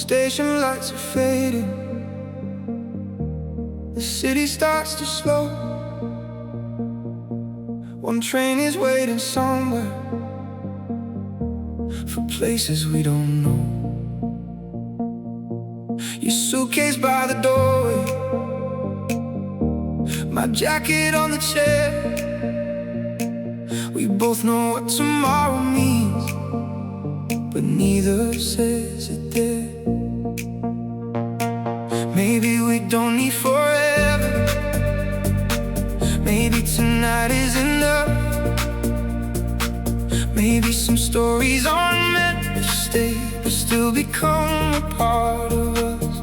station lights are fading. The city starts to slow. One train is waiting somewhere for places we don't know. Your suitcase by the doorway, my jacket on the chair. We both know what tomorrow means, but neither says it there. Maybe we don't need forever. Maybe tonight is enough. Maybe some stories aren't meant to stay, but still become a part of us.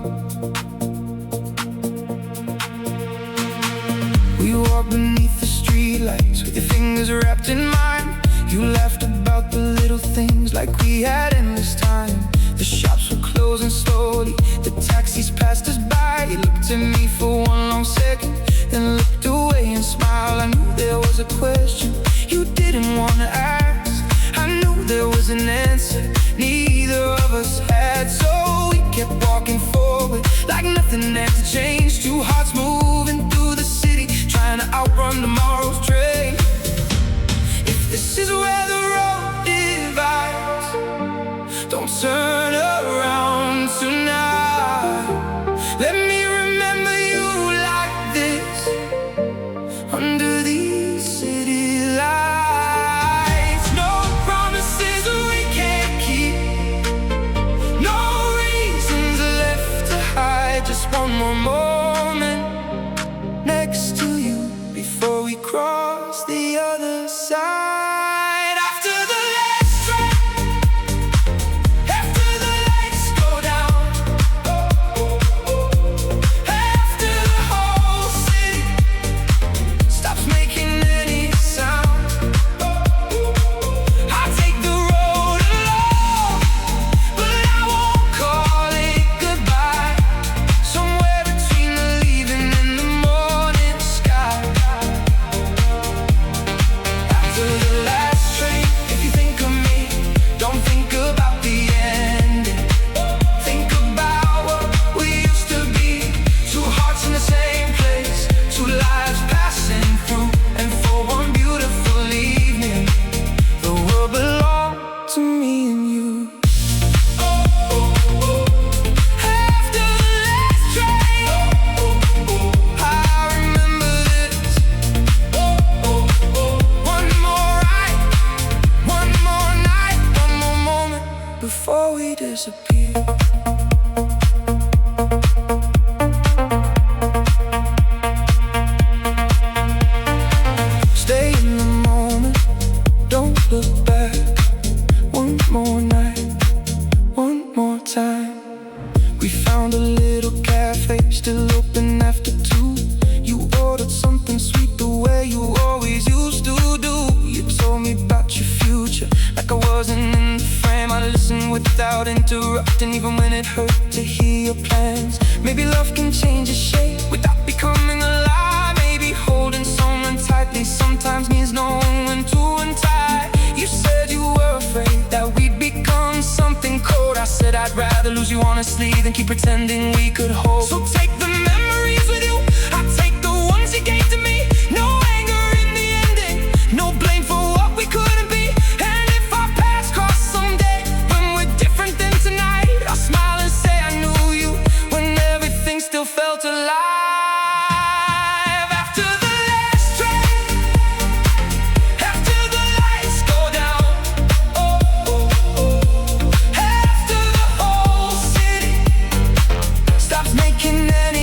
We walk beneath the streetlights with your fingers wrapped in mine. You laughed about the little things like we had endless time. The shops were closing slowly, the taxis passed us by. You looked at me for one long second, then looked away and smiled. I knew there was a question you didn't want to ask. I knew there was an answer neither of us had. So we kept walking forward like nothing had to change. Two hearts moving through the city, trying to outrun tomorrow's train. If this is where the road divides, don't turn around tonight. Let me remember you like this, under these city lights. No promises we can't keep, no reasons left to hide. Just one more moment next to you before we cross the other side. Before we disappear, stay in the moment, don't look back. One more night, one more time. We found a little cafe, still open after 2. You ordered something sweet the way you always used to do. You told me about your future like I wasn't in the frame. I listened without interrupting, even when it hurt to hear your plans. Maybe love can change its shape without becoming a lie. Maybe holding someone tightly sometimes means knowing when to untie. You said you were afraid that we'd become something cold. I said I'd rather lose you honestly than keep pretending we could hold. So take the memories with you, I take the ones you gave to me. No anger in the ending, no blame for what we couldn't be. And if our paths cross someday, when we're different than tonight, I'll smile and say I knew you when everything still felt alive. After the last train, after the lights go down, oh, oh, oh. After the whole city stops making any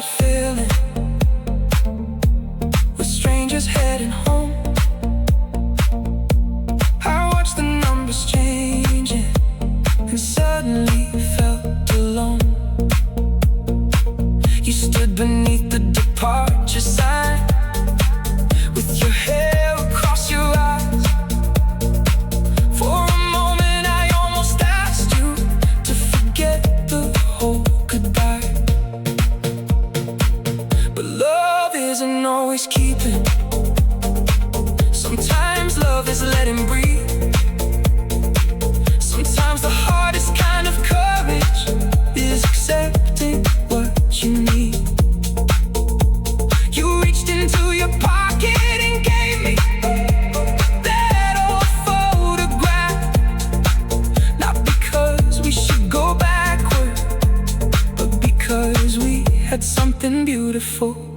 started feeling with strangers heading home. I watched the numbers changing and suddenly felt alone. You stood beneath the departure sign with your hair across your eyes. For a moment I almost asked you to forget the whole goodbye. But love isn't always keeping. Sometimes love is letting breathe. Sometimes the hardest kind of courage is accepting what you need. You reached into your pocket and gave me that old photograph. Not because we should go backward, but because we had something beautiful